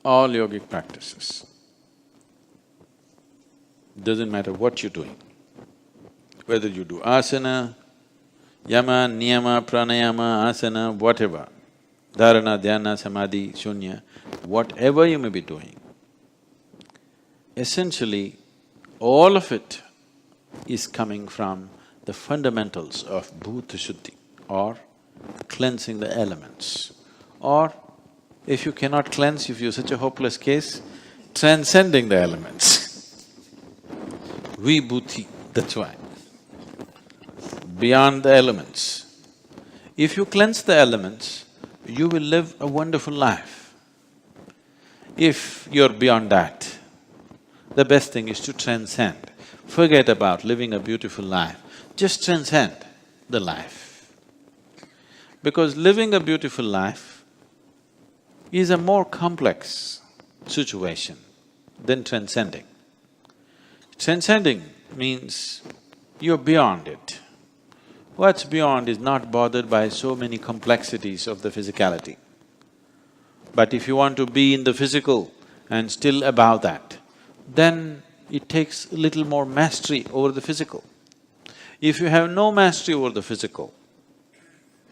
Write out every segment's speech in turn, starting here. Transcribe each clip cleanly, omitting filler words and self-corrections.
all yogic practices. Doesn't matter what you're doing, whether you do asana, yama, niyama, pranayama, asana, whatever, dharana, dhyana, samadhi, shoonya, whatever you may be doing, essentially all of it is coming from the fundamentals of Bhuta Shuddhi or cleansing the elements. Or if you cannot cleanse, if you're such a hopeless case, transcending the elements. Vibhuthi, that's why. Beyond the elements. If you cleanse the elements, you will live a wonderful life. If you're beyond that, the best thing is to transcend. Forget about living a beautiful life, just transcend the life. Because living a beautiful life is a more complex situation than transcending. Transcending means you're beyond it. What's beyond is not bothered by so many complexities of the physicality. But if you want to be in the physical and still above that, then it takes a little more mastery over the physical. If you have no mastery over the physical,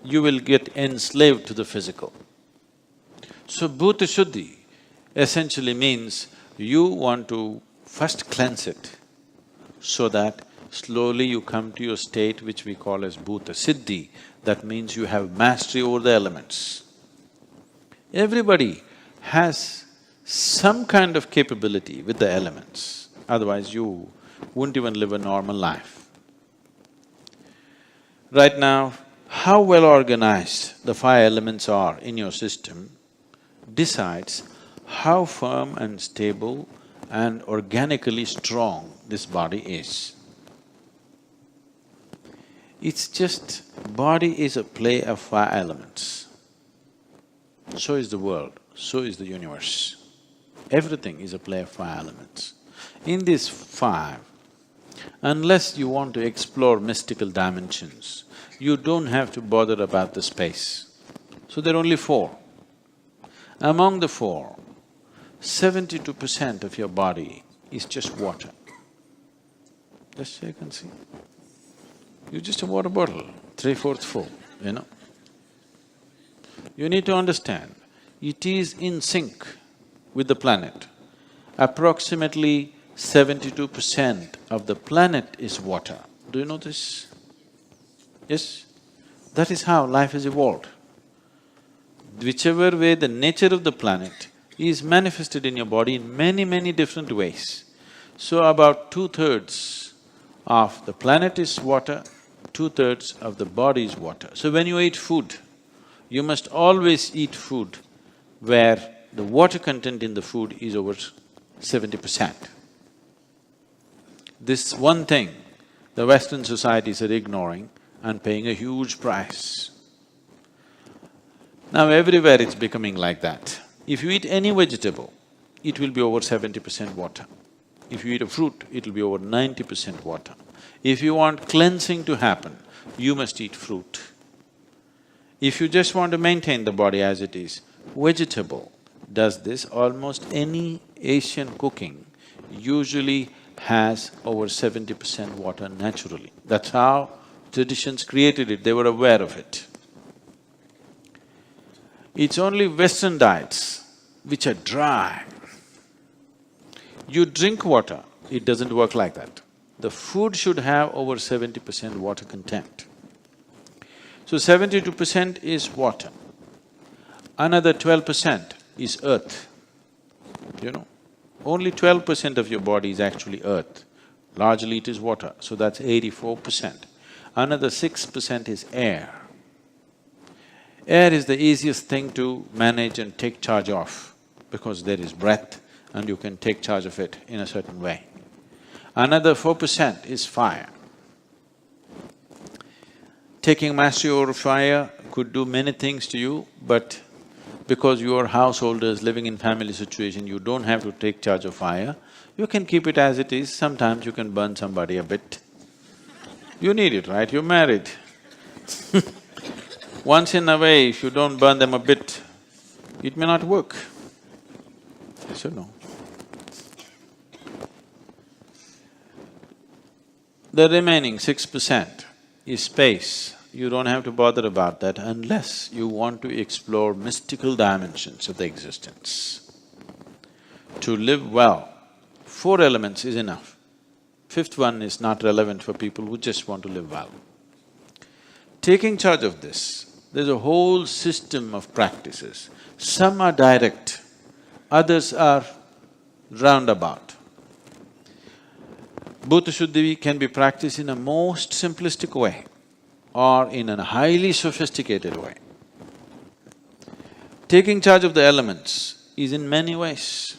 you will get enslaved to the physical. So Bhuta Shuddhi essentially means you want to first cleanse it so that slowly you come to your state which we call as Bhuta Siddhi. That means you have mastery over the elements. Everybody has some kind of capability with the elements, otherwise you wouldn't even live a normal life. Right now, how well organized the five elements are in your system decides how firm and stable and organically strong this body is. It's just… body is a play of five elements. So is the world, so is the universe. Everything is a play of five elements. In these five, unless you want to explore mystical dimensions, you don't have to bother about the space. So there are only four. Among the four, 72% of your body is just water. Just check and see. You're just a water bottle, 3/4 full, you know. You need to understand, it is in sync with the planet. Approximately 72% of the planet is water. Do you know this? Yes? That is how life has evolved. Whichever way the nature of the planet is manifested in your body in many different ways. So about 2/3 of the planet is water, 2/3 of the body is water. So when you eat food, you must always eat food where the water content in the food is over 70%. This one thing the Western societies are ignoring and paying a huge price. Now everywhere it's becoming like that. If you eat any vegetable, it will be over 70% water. If you eat a fruit, it'll be over 90% water. If you want cleansing to happen, you must eat fruit. If you just want to maintain the body as it is, vegetable does this. Almost any Asian cooking usually has over 70% water naturally. That's how traditions created it, they were aware of it. It's only Western diets which are dry. You drink water, it doesn't work like that. The food should have over 70% water content. So 72% is water. Another 12% is earth, you know. Only 12% of your body is actually earth. Largely it is water, so that's 84%. Another 6% is air. Air is the easiest thing to manage and take charge of because there is breath and you can take charge of it in a certain way. Another 4% is fire. Taking mastery over fire could do many things to you, but because you are householders living in family situation, you don't have to take charge of fire. You can keep it as it is, sometimes you can burn somebody a bit. You need it, right? You're married. Once in a way, if you don't burn them a bit, it may not work. Yes or no? The remaining 6% is space. You don't have to bother about that unless you want to explore mystical dimensions of the existence. To live well, 4 elements is enough. 5th one is not relevant for people who just want to live well. Taking charge of this, there's a whole system of practices. Some are direct, others are roundabout. Bhuta Shuddhi can be practiced in a most simplistic way or in a highly sophisticated way. Taking charge of the elements is in many ways.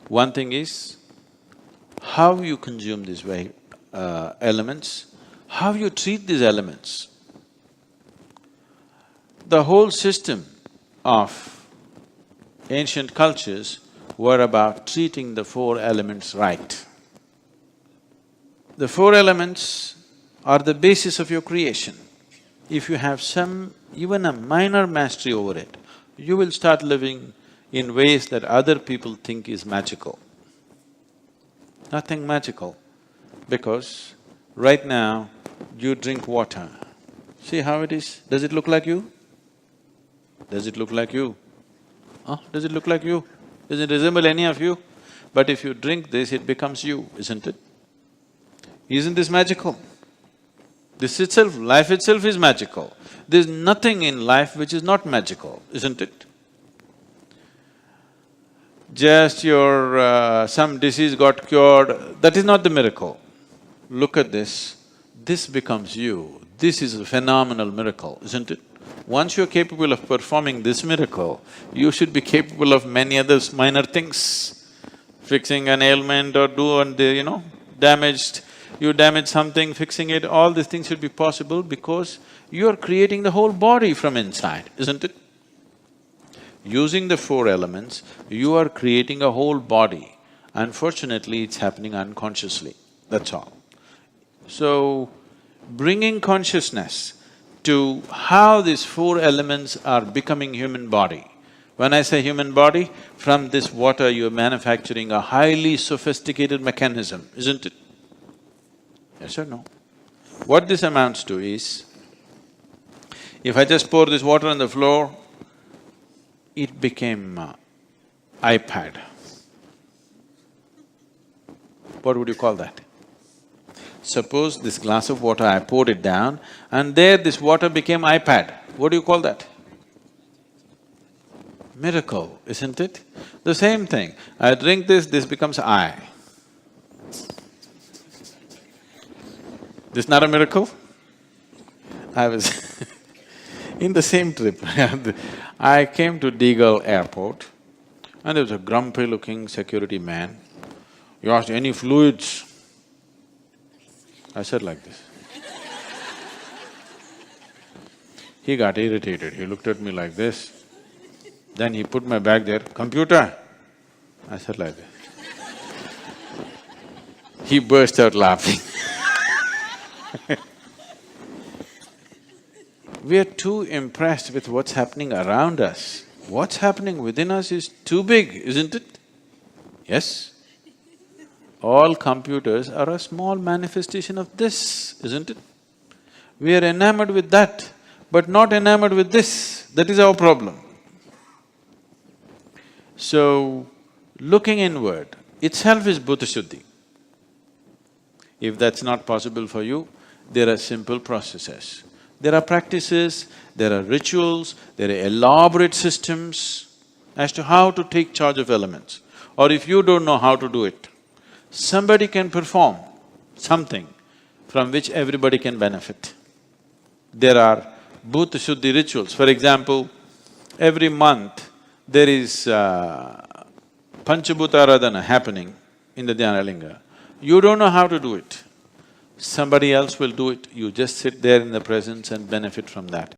One thing is how you consume these elements, how you treat these elements. The whole system of ancient cultures were about treating the 4 elements right. The 4 elements are the basis of your creation. If you have even a minor mastery over it, you will start living in ways that other people think is magical. Nothing magical, because right now you drink water. See how it is? Does it look like you? Does it look like you? Huh? Does it look like you? Does it resemble any of you? But if you drink this, it becomes you, isn't it? Isn't this magical? This itself, life itself is magical. There's nothing in life which is not magical, isn't it? Just some disease got cured, that is not the miracle. Look at this becomes you. This is a phenomenal miracle, isn't it? Once you're capable of performing this miracle, you should be capable of many other minor things. Fixing an ailment or you damaged something, fixing it, all these things should be possible because you're creating the whole body from inside, isn't it? Using the 4 elements, you are creating a whole body. Unfortunately, it's happening unconsciously, that's all. So, bringing consciousness to how these 4 elements are becoming human body. When I say human body, from this water you're manufacturing a highly sophisticated mechanism, isn't it? Yes or no? What this amounts to is, if I just pour this water on the floor, it became iPad. What would you call that? Suppose this glass of water, I poured it down and there this water became iPad. What do you call that? Miracle, isn't it? The same thing, I drink this becomes I. This not a miracle? I was in the same trip I came to Deagle Airport and there was a grumpy-looking security man. He asked, "Any fluids?" I said like this. He got irritated, he looked at me like this. Then he put my bag there, "Computer?" I said like this. He burst out laughing. We are too impressed with what's happening around us. What's happening within us is too big, isn't it? Yes? All computers are a small manifestation of this, isn't it? We are enamored with that, but not enamored with this. That is our problem. So, looking inward itself is Bhuta Shuddhi. If that's not possible for you, there are simple processes. There are practices, there are rituals, there are elaborate systems as to how to take charge of elements. Or if you don't know how to do it, somebody can perform something from which everybody can benefit. There are Bhuta Shuddhi rituals. For example, every month there is Panchabhuta Aradhana happening in the Dhyana Linga. You don't know how to do it. Somebody else will do it, you just sit there in the presence and benefit from that.